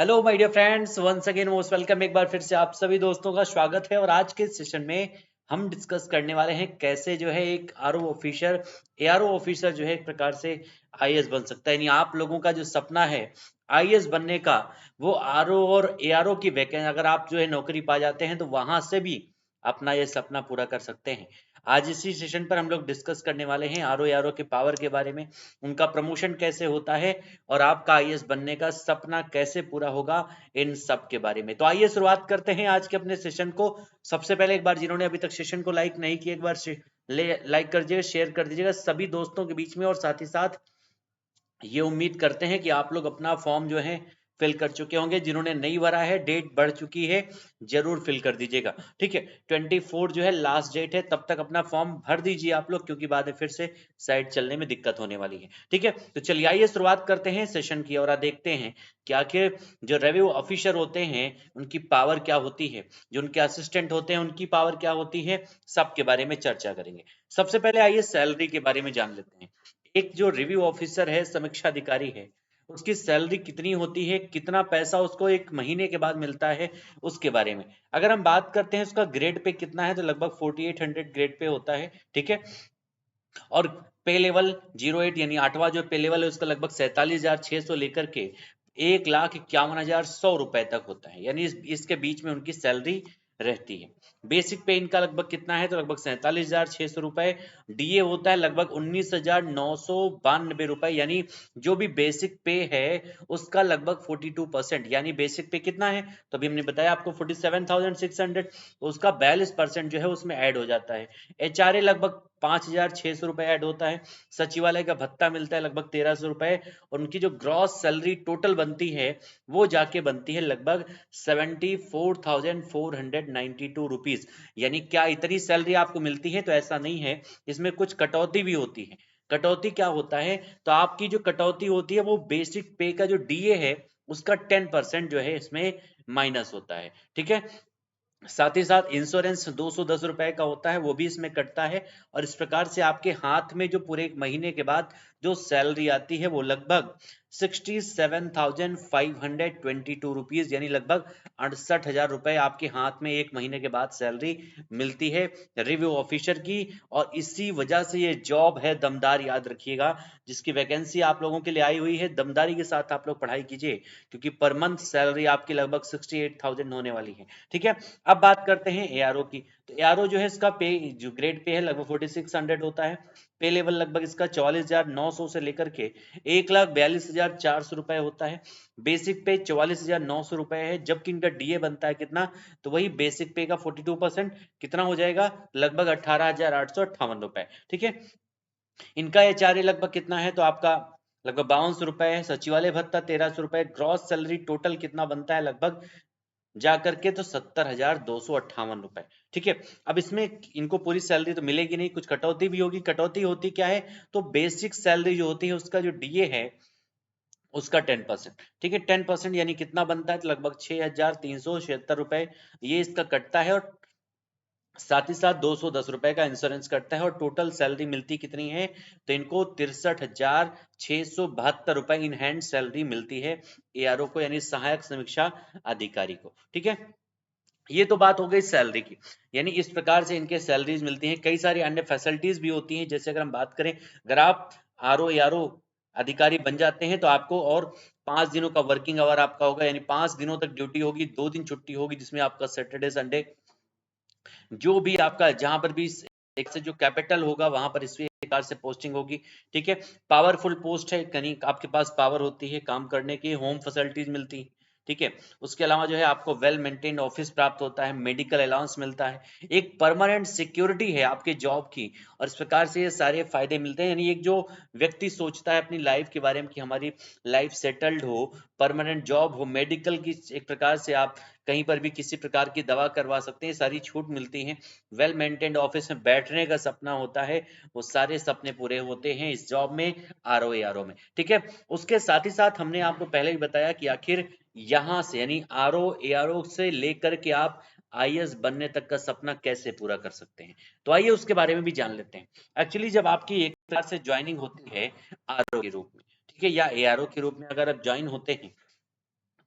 Hello my dear friends, once again most welcome. एक बार फिर से आप सभी दोस्तों का स्वागत है। और आज के सेशन में हम डिस्कस करने वाले हैं कैसे जो है एक आरओ ऑफिसर एआरओ ऑफिसर जो है एक प्रकार से आईएएस बन सकता है। यानी आप लोगों का जो सपना है आईएएस बनने का, वो आरओ और एआरओ की वैकेंसी अगर आप जो है नौकरी पा जाते हैं तो वहां से भी अपना ये सपना पूरा कर सकते हैं। आज इसी सेशन पर हम लोग डिस्कस करने वाले हैं आरओ एआरओ के पावर के बारे में, उनका प्रमोशन कैसे होता है और आपका आईएएस बनने का सपना कैसे पूरा होगा, इन सब के बारे में। तो आइए शुरुआत करते हैं आज के अपने सेशन को। सबसे पहले एक बार जिन्होंने अभी तक सेशन को लाइक नहीं किया, एक बार लाइक कर दीजिएगा, शेयर कर दीजिएगा सभी दोस्तों के बीच में। और साथ ही साथ ये उम्मीद करते हैं कि आप लोग अपना फॉर्म जो है फिल कर चुके होंगे। जिन्होंने नहीं भरा है, डेट बढ़ चुकी है, जरूर फिल कर दीजिएगा। ठीक है, 24 जो है लास्ट डेट है, तब तक अपना फॉर्म भर दीजिए आप लोग, क्योंकि बाद में फिर से साइट चलने में दिक्कत होने वाली है। ठीक है, तो चलिए आइए शुरुआत करते हैं सेशन की और देखते हैं कि आखिर जो रेवेन्यू ऑफिसर होते हैं उनकी पावर क्या होती है, जो उनके असिस्टेंट होते हैं उनकी पावर क्या होती है, सबके बारे में चर्चा करेंगे। सबसे पहले आइए सैलरी के बारे में जान लेते हैं। एक जो रिव्यू ऑफिसर है, समीक्षा अधिकारी है, उसकी सैलरी कितनी होती है, कितना पैसा उसको एक महीने के बाद मिलता है, उसके बारे में अगर हम बात करते हैं उसका ग्रेड पे कितना है, तो लगभग 4800 ग्रेड पे होता है। ठीक है, और पे लेवल 08 यानी आठवां जो पे लेवल है उसका लगभग 47,600 लेकर के 1,51,100 रुपए तक होता है। यानी इसके बीच में उनकी सैलरी रहती है। बेसिक पे इनका लगभग कितना है, तो लगभग 47,600 रुपए। डीए होता है लगभग 19,992 रुपए। यानी जो भी बेसिक पे है उसका लगभग 42%, यानी बेसिक पे कितना है, तो अभी हमने बताया आपको 47,600, तो उसका 42% जो है उसमें ऐड हो जाता है। एचआरए लगभग 5,600 रुपए ऐड होता है। सचिवालय का भत्ता मिलता है लगभग 1,300 रुपए। और उनकी जो ग्रॉस सैलरी टोटल बनती है वो जाके बनती है लगभग 74,492 रुपीज। यानी क्या इतनी सैलरी आपको मिलती है, तो ऐसा नहीं है, इसमें कुछ कटौती भी होती है। कटौती क्या होता है, तो आपकी जो कटौती होती है वो बेसिक पे का जो डीए है उसका 10% जो है इसमें माइनस होता है। ठीक है, साथ ही साथ इंश्योरेंस 210 रुपए का होता है, वो भी इसमें कटता है। और इस प्रकार से आपके हाथ में जो पूरे एक महीने के बाद जो सैलरी आती है वो लगभग 67,522 रुपीज, यानी लगभग 68,000 रुपए आपके हाथ में एक महीने के बाद सैलरी मिलती है रिव्यू ऑफिसर की। और इसी वजह से ये जॉब है दमदार, याद रखिएगा। जिसकी वैकेंसी आप लोगों के लिए आई हुई है, दमदारी के साथ आप लोग पढ़ाई कीजिए, क्योंकि पर मंथ सैलरी आपकी लगभग 68,000 होने वाली है। ठीक है, अब बात करते हैं एआरओ की। तो एआरओ जो है इसका पे जो ग्रेड पे है लगभग 4600 होता है। पे लेवल लगभग इसका 44,900 से लेकर के 1,42,400 रुपए होता है। बेसिक पे 44,900 रुपए है, जबकि इनका डीए बनता है कितना, तो वही बेसिक पे का 42% कितना हो जाएगा, लगभग 18,858 रुपए। ठीक है, इनका एचआरए लगभग कितना है, तो आपका लगभग 5200 रुपए है। सचिवालय भत्ता 1,300 रुपए। ग्रॉस सैलरी टोटल कितना बनता है, लगभग जा करके तो 70,258 रुपए। ठीक है, अब इसमें इनको पूरी सैलरी तो मिलेगी नहीं, कुछ कटौती भी होगी। कटौती होती क्या है, तो बेसिक सैलरी जो होती है उसका जो डीए है उसका 10%। ठीक है, 10% यानी कितना बनता है, तो लगभग 6,376 रुपए ये इसका कटता है। और साथ ही साथ 210 रुपए का इंश्योरेंस कटता है। और टोटल सैलरी मिलती कितनी है, तो इनको 63,672 रुपए इन हैंड सैलरी मिलती है एआरओ को, यानी सहायक समीक्षा अधिकारी को। ठीक है, ये तो बात हो गई सैलरी की। यानी इस प्रकार से इनके सैलरीज मिलती हैं। कई सारी अन्य फैसिलिटीज भी होती हैं, जैसे अगर हम बात करें, अगर आप आरओ यारो अधिकारी बन जाते हैं तो आपको और 5 दिनों का वर्किंग आवर आपका होगा, यानी 5 दिनों तक ड्यूटी होगी, 2 दिन छुट्टी होगी, जिसमें आपका सैटरडे संडे जो भी आपका जहां पर भी एक से जो कैपिटल होगा वहां पर इस प्रकार से पोस्टिंग होगी। ठीक है, पावरफुल पोस्ट है, कहीं आपके पास पावर होती है काम करने की, होम फैसिलिटीज मिलती है। ठीक है, उसके अलावा जो है आपको वेल मेंटेन्ड ऑफिस प्राप्त होता है, मेडिकल अलाउंस मिलता है, एक परमानेंट सिक्योरिटी है आपके जॉब की। और इस प्रकार से ये सारे फायदे मिलते हैं। यानी एक जो व्यक्ति सोचता है अपनी लाइफ के बारे में कि हमारी लाइफ सेटल्ड हो, परमानेंट जॉब हो, मेडिकल की एक प्रकार से आप कहीं पर भी किसी प्रकार की दवा करवा सकते हैं, सारी छूट मिलती है। वेल मेंटेन्ड ऑफिस में बैठने का सपना होता है, वो सारे सपने पूरे होते हैं इस जॉब में, आरओ एआरओ में। ठीक है, उसके साथ ही साथ हमने आपको पहले ही बताया कि आखिर यहां से यानी आरओ एआरओ से लेकर के आप आईएएस बनने तक का सपना कैसे पूरा कर सकते हैं, तो आइए उसके बारे में भी जान लेते हैं। एक्चुअली जब आपकी एक प्रकार से ज्वाइनिंग होती है आरओ के रूप में, ठीक है, या एआरओ के रूप में अगर आप ज्वाइन होते हैं,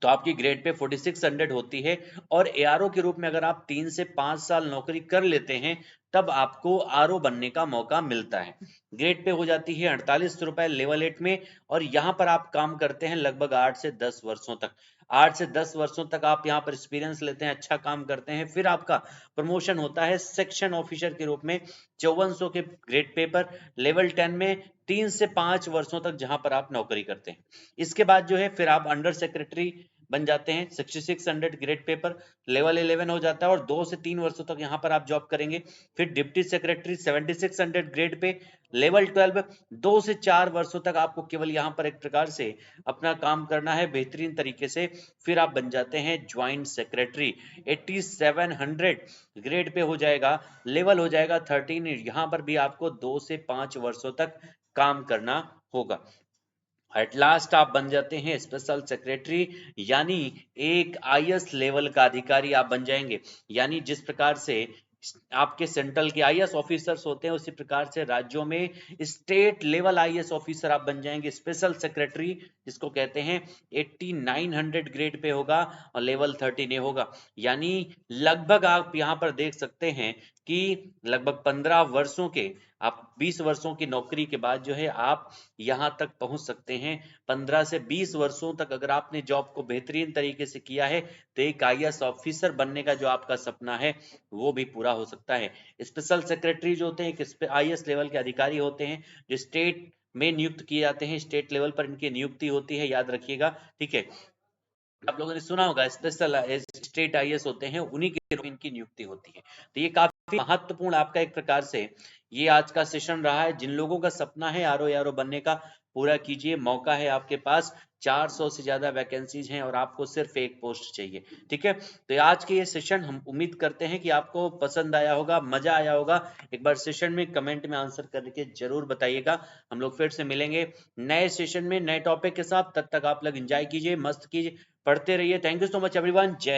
तो आपकी ग्रेड पे 4600 होती है। और एआरओ के रूप में अगर आप 3 से 5 साल नौकरी कर लेते हैं तब आपको आरओ बनने का मौका मिलता है। ग्रेड पे हो जाती है 48 रुपए लेवल 8 में। और यहाँ पर आप काम करते हैं लगभग 8 से 10 वर्षों तक। 8 से 10 वर्षों तक आप यहाँ पर एक्सपीरियंस लेते हैं, अच्छा काम करते हैं, फिर आपका प्रमोशन होता है सेक्शन ऑफिसर के रूप में 5400 के ग्रेड पे पर लेवल 10 में 3 से 5 वर्षों तक जहां पर आप नौकरी करते हैं। इसके बाद जो है फिर आप अंडर सेक्रेटरी बन जाते हैं 6600 ग्रेड पे पर लेवल 11 हो जाता है और 2 से 3 वर्षों तक यहाँ पर आप जॉब करेंगे। फिर deputy secretary 7600 grade pay level 12 2 से 4 वर्षों तक आपको केवल यहाँ पर एक प्रकार से अपना काम करना है बेहतरीन तरीके से। फिर आप बन जाते हैं ज्वाइंट सेक्रेटरी 8700 ग्रेड पे हो जाएगा, लेवल हो जाएगा 13। यहाँ पर भी आपको 2 से 5 वर्षों तक काम करना होगा। एट लास्ट आप बन जाते हैं स्पेशल सेक्रेटरी, यानी एक आईएएस लेवल का अधिकारी आप बन जाएंगे। यानी जिस प्रकार से आपके सेंट्रल के आईएएस ऑफिसर्स होते हैं उसी प्रकार से राज्यों में स्टेट लेवल आईएएस ऑफिसर आप बन जाएंगे। स्पेशल सेक्रेटरी जिसको कहते हैं 8900 ग्रेड पे होगा और लेवल 13 होगा। यानी लगभग आप यहाँ पर देख सकते हैं कि लगभग 15 वर्षों के, आप 20 वर्षों की नौकरी के बाद जो है आप यहाँ तक पहुंच सकते हैं। 15 से 20 वर्षों तक अगर आपने जॉब को बेहतरीन तरीके से किया है तो एक आईएएस ऑफिसर बनने का जो आपका सपना है वो भी पूरा हो सकता है। स्पेशल सेक्रेटरी जो होते हैं एक आईएएस लेवल के अधिकारी होते हैं जो स्टेट में नियुक्त किए जाते हैं, स्टेट लेवल पर इनकी नियुक्ति होती है, याद रखिएगा, ठीक है। आप लोगों ने सुना होगा स्पेशल स्टेट आईएएस होते हैं, उन्हीं के रूप में इनकी नियुक्ति होती है। तो ये काफी महत्वपूर्ण आपका एक प्रकार से ये आज का सेशन रहा है। जिन लोगों का सपना है आरओ यारो बनने का, पूरा कीजिए, मौका है आपके पास। 400 से ज्यादा वैकेंसीज हैं और आपको सिर्फ एक पोस्ट चाहिए, ठीक है। तो आज के ये सेशन हम उम्मीद करते हैं कि आपको पसंद आया होगा, मजा आया होगा। एक बार सेशन में कमेंट में आंसर करके जरूर बताइएगा। हम लोग फिर से मिलेंगे नए सेशन में नए टॉपिक के साथ। तब तक आप लोग एंजॉय कीजिए, मस्त कीजिए, पढ़ते रहिए। Thank you so much everyone. जय